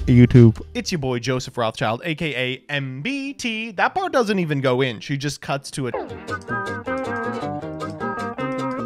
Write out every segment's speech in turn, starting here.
YouTube. It's your boy Joseph Rothschild, aka MBT. That part doesn't even go in. She just cuts to it.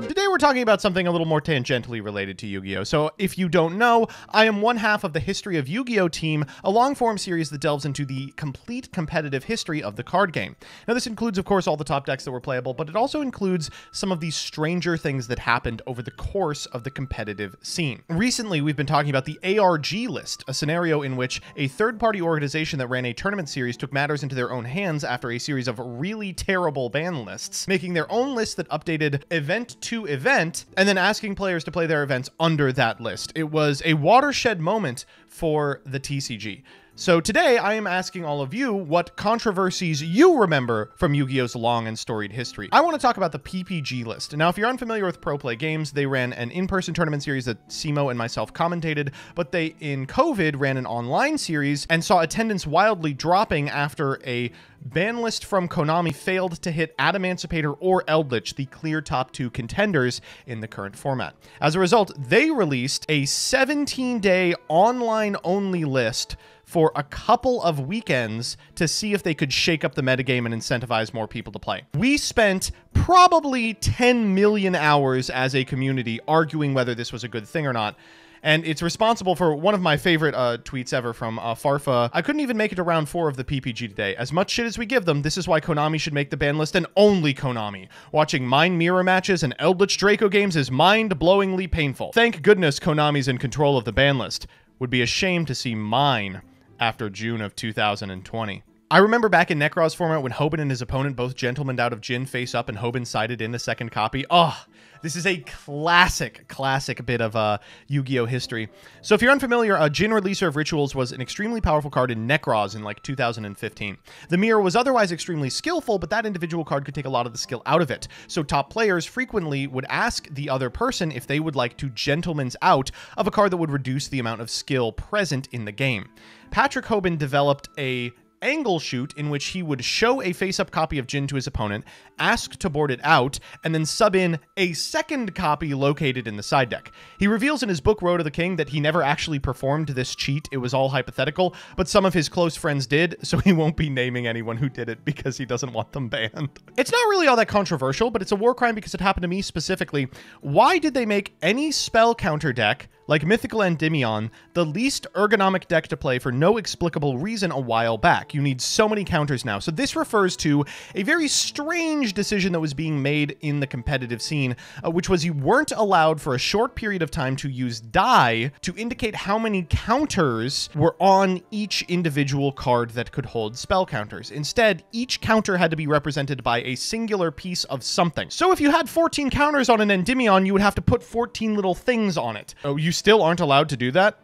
Today we're talking about something a little more tangentially related to Yu-Gi-Oh! So if you don't know, I am one half of the History of Yu-Gi-Oh! Team, a long-form series that delves into the complete competitive history of the card game. Now this includes, of course, all the top decks that were playable, but it also includes some of the stranger things that happened over the course of the competitive scene. Recently, we've been talking about the ARG list, a scenario in which a third-party organization that ran a tournament series took matters into their own hands after a series of really terrible ban lists, making their own list that updated event to event, and then asking players to play their events under that list. It was a watershed moment for the TCG. So today I am asking all of you what controversies you remember from Yu-Gi-Oh's long and storied history. I want to talk about the PPG list. Now, if you're unfamiliar with Pro Play Games, they ran an in-person tournament series that Simo and myself commentated, but they, in COVID, ran an online series and saw attendance wildly dropping after a ban list from Konami failed to hit Adamancipator or Eldritch, the clear top two contenders in the current format. As a result, they released a 17-day online-only list for a couple of weekends to see if they could shake up the metagame and incentivize more people to play. We spent probably 10 million hours as a community arguing whether this was a good thing or not. And it's responsible for one of my favorite tweets ever from Farfa. I couldn't even make it to round 4 of the PPG today. As much shit as we give them, this is why Konami should make the ban list, and only Konami. Watching Mind Mirror matches and Eldritch Draco games is mind-blowingly painful. Thank goodness Konami's in control of the ban list. Would be a shame to see mine after June of 2020. I remember back in Necroz's format when Hoban and his opponent both gentlemened out of Djinn face up and Hoban sided in the second copy. Oh, this is a classic bit of Yu-Gi-Oh! History. So if you're unfamiliar, Djinn Releaser of Rituals was an extremely powerful card in Necroz in like 2015. The mirror was otherwise extremely skillful, but that individual card could take a lot of the skill out of it. So top players frequently would ask the other person if they would like to gentleman's out of a card that would reduce the amount of skill present in the game. Patrick Hoban developed a angle shoot in which he would show a face-up copy of Djinn to his opponent, ask to board it out, and then sub in a second copy located in the side deck. He reveals in his book Road to the King that he never actually performed this cheat. It was all hypothetical, but some of his close friends did, so he won't be naming anyone who did it because he doesn't want them banned. It's not really all that controversial, but it's a war crime because it happened to me specifically. Why did they make any spell counter deck like Mythical Endymion the least ergonomic deck to play for no explicable reason a while back? You need so many counters now. So this refers to a very strange decision that was being made in the competitive scene, which was you weren't allowed for a short period of time to use die to indicate how many counters were on each individual card that could hold spell counters. Instead, each counter had to be represented by a singular piece of something. So if you had 14 counters on an Endymion, you would have to put 14 little things on it. Oh, you still aren't allowed to do that?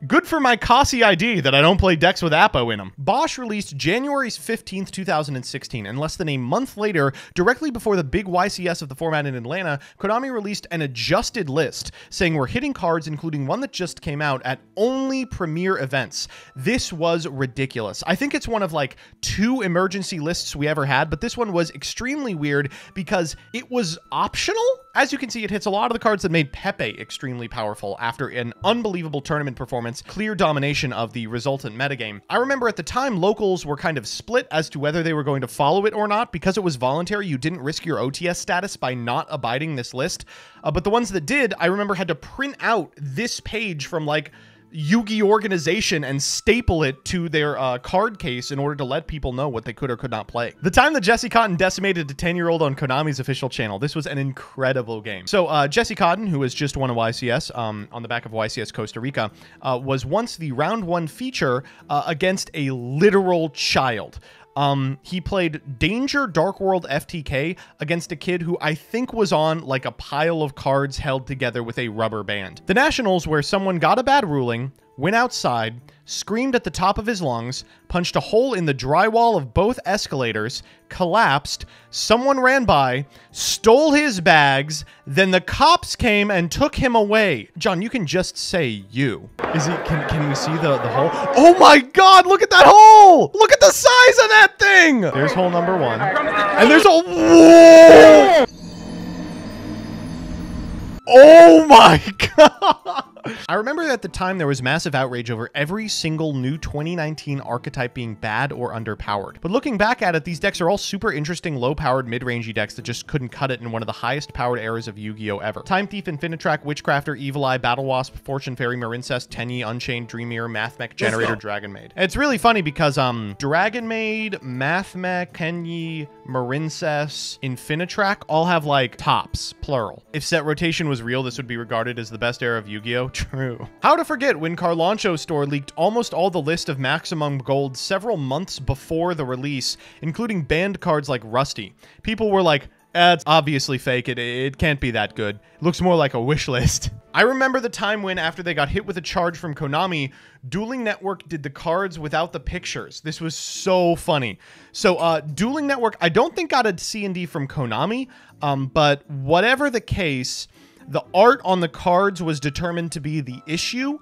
Good for my Kasi ID that I don't play decks with Apo in them. Bosch released January 15th, 2016, and less than a month later, directly before the big YCS of the format in Atlanta, Konami released an adjusted list saying we're hitting cards, including one that just came out, at only premier events. This was ridiculous. I think it's one of like 2 emergency lists we ever had, but this one was extremely weird because it was optional. As you can see, it hits a lot of the cards that made Pepe extremely powerful after an unbelievable tournament performance, clear domination of the resultant metagame. I remember at the time, locals were kind of split as to whether they were going to follow it or not. Because it was voluntary, you didn't risk your OTS status by not abiding this list. But the ones that did, I remember had to print out this page from like Yugi organization and staple it to their card case in order to let people know what they could or could not play. The time that Jesse Cotton decimated a 10-year-old on Konami's official channel, this was an incredible game. So Jesse Cotton, who has just won a YCS on the back of YCS Costa Rica, was once the round 1 feature against a literal child. He played Danger Dark World FTK against a kid who I think was on like a pile of cards held together with a rubber band. The Nationals, where someone got a bad ruling, went outside, screamed at the top of his lungs, punched a hole in the drywall of both escalators, collapsed, someone ran by, stole his bags, then the cops came and took him away. John, you can just say you. Is he, can we see the hole? Oh my God, look at that hole! Look at the size of that thing! There's hole number 1. And there's a, whoa! Oh my God! I remember at the time there was massive outrage over every single new 2019 archetype being bad or underpowered. But looking back at it, these decks are all super interesting, low-powered, mid-rangey decks that just couldn't cut it in one of the highest-powered eras of Yu-Gi-Oh! Ever. Time Thief, Infinitrack, Witchcrafter, Evil Eye, Battle Wasp, Fortune Fairy, Marincest, Tenyi, Unchained, Dreamir, Mathmech, Generator, Dragon Maid. And it's really funny because Dragon Maid, Mathmech, Tenyi, Marincest, Infinitrack all have like tops, plural. If set rotation was real, this would be regarded as the best era of Yu-Gi-Oh! True. How to forget when Carlancho Store leaked almost all the list of Maximum Gold several months before the release, including banned cards like Rusty. People were like, it's obviously fake. It can't be that good. It looks more like a wish list. I remember the time when, after they got hit with a charge from Konami, Dueling Network did the cards without the pictures. This was so funny. So, Dueling Network, I don't think got a C&D from Konami, but whatever the case, the art on the cards was determined to be the issue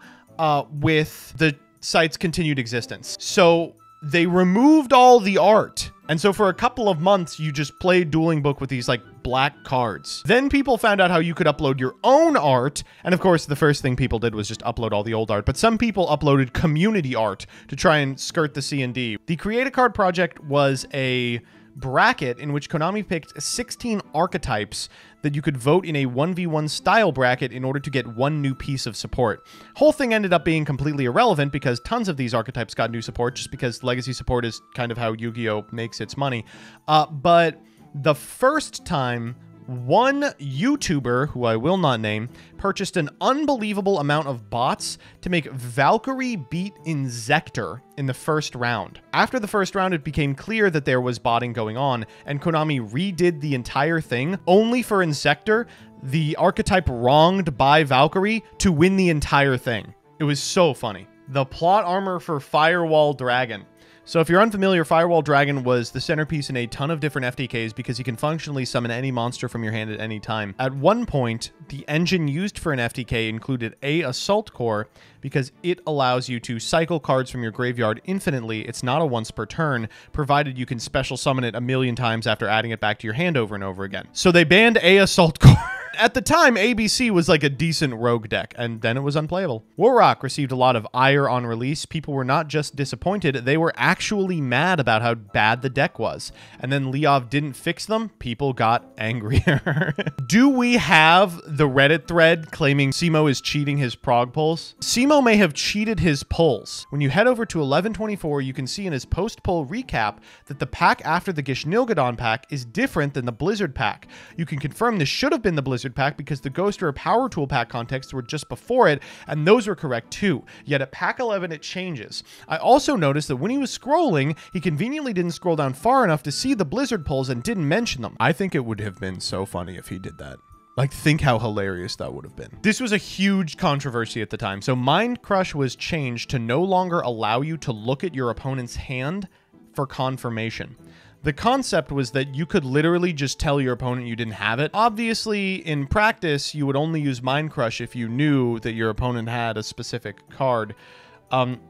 with the site's continued existence. So they removed all the art. And so for a couple of months, you just played Dueling Book with these like black cards. Then people found out how you could upload your own art. And of course, the first thing people did was just upload all the old art. But some people uploaded community art to try and skirt the C&D. The Create a Card project was a bracket in which Konami picked 16 archetypes that you could vote in a 1v1 style bracket in order to get one new piece of support. Whole thing ended up being completely irrelevant because tons of these archetypes got new support just because legacy support is kind of how Yu-Gi-Oh! Makes its money. But the first time one YouTuber, who I will not name, purchased an unbelievable amount of bots to make Valkyrie beat Inzektor in the first round. After the first round, it became clear that there was botting going on, and Konami redid the entire thing only for Inzektor, the archetype wronged by Valkyrie, to win the entire thing. It was so funny. The plot armor for Firewall Dragon. So if you're unfamiliar, Firewall Dragon was the centerpiece in a ton of different FTKs because you can functionally summon any monster from your hand at any time. At one point, the engine used for an FTK included a Assault Core because it allows you to cycle cards from your graveyard infinitely. It's not a once per turn, provided you can special summon it a million times after adding it back to your hand over and over again. So they banned a Assault Core. At the time, ABC was like a decent rogue deck, and then it was unplayable. Warrock received a lot of ire on release. People were not just disappointed, they were actually mad about how bad the deck was. And then Leov didn't fix them, people got angrier. Do we have the Reddit thread claiming Simo is cheating his prog pulls? Simo may have cheated his pulls. When you head over to 1124, you can see in his post-pull recap that the pack after the Gish-Nilgadon pack is different than the Blizzard pack. You can confirm this should have been the Blizzard pack because the Ghost or Power Tool pack contexts were just before it, and those were correct too. Yet at pack 11 it changes. I also noticed that when he was scrolling, he conveniently didn't scroll down far enough to see the Blizzard pulls and didn't mention them. I think it would have been so funny if he did that. Like, think how hilarious that would have been. This was a huge controversy at the time. So Mind Crush was changed to no longer allow you to look at your opponent's hand for confirmation. The concept was that you could literally just tell your opponent you didn't have it. Obviously, in practice, you would only use Mind Crush if you knew that your opponent had a specific card.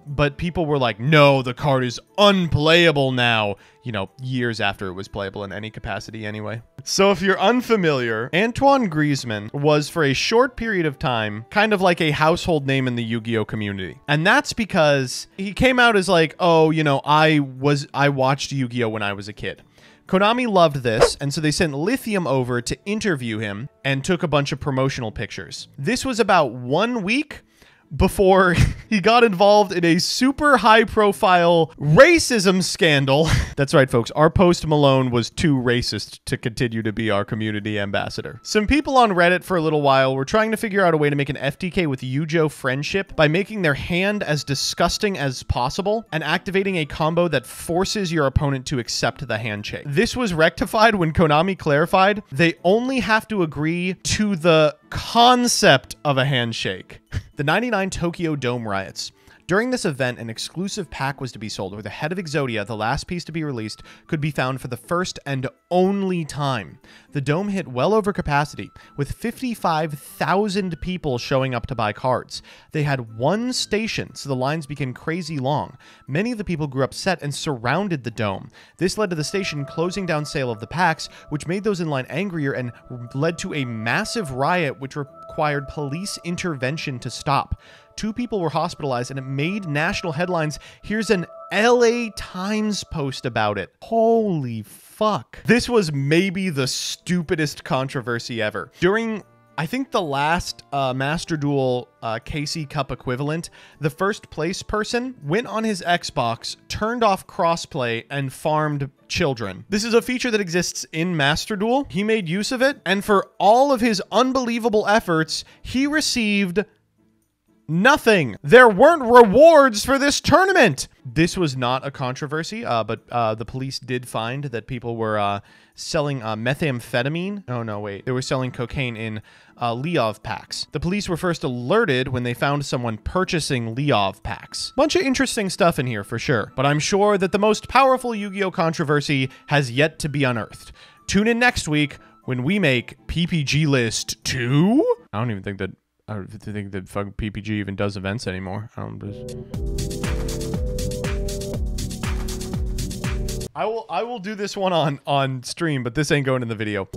But people were like, no, the card is unplayable now. You know, years after it was playable in any capacity anyway. So if you're unfamiliar, Antoine Griezmann was for a short period of time kind of like a household name in the Yu-Gi-Oh community. And that's because he came out as like, oh, you know, I watched Yu-Gi-Oh when I was a kid. Konami loved this, and so they sent Lithium over to interview him and took a bunch of promotional pictures. This was about 1 week before he got involved in a super high-profile racism scandal. That's right, folks. Our Post Malone was too racist to continue to be our community ambassador. Some people on Reddit for a little while were trying to figure out a way to make an FTK with Yujo friendship by making their hand as disgusting as possible and activating a combo that forces your opponent to accept the handshake. This was rectified when Konami clarified they only have to agree to the concept of a handshake. The 99 Tokyo Dome riots. During this event, an exclusive pack was to be sold where the head of Exodia, the last piece to be released, could be found for the first and only time. The Dome hit well over capacity, with 55,000 people showing up to buy cards. They had one station, so the lines became crazy long. Many of the people grew upset and surrounded the Dome. This led to the station closing down sale of the packs, which made those in line angrier and led to a massive riot which required police intervention to stop. 2 people were hospitalized and it made national headlines. Here's an LA Times post about it. Holy fuck. This was maybe the stupidest controversy ever. During, I think, the last Master Duel KC Cup equivalent, the first place person went on his Xbox, turned off crossplay, and farmed children. This is a feature that exists in Master Duel. He made use of it, and for all of his unbelievable efforts, he received nothing. There weren't rewards for this tournament. This was not a controversy, but the police did find that people were selling methamphetamine. Oh, no, wait. They were selling cocaine in Leov packs. The police were first alerted when they found someone purchasing Leov packs. Bunch of interesting stuff in here for sure, but I'm sure that the most powerful Yu-Gi-Oh controversy has yet to be unearthed. Tune in next week when we make PPG List 2? I don't think that fucking PPG even does events anymore. I will do this one on stream, but this ain't going in the video.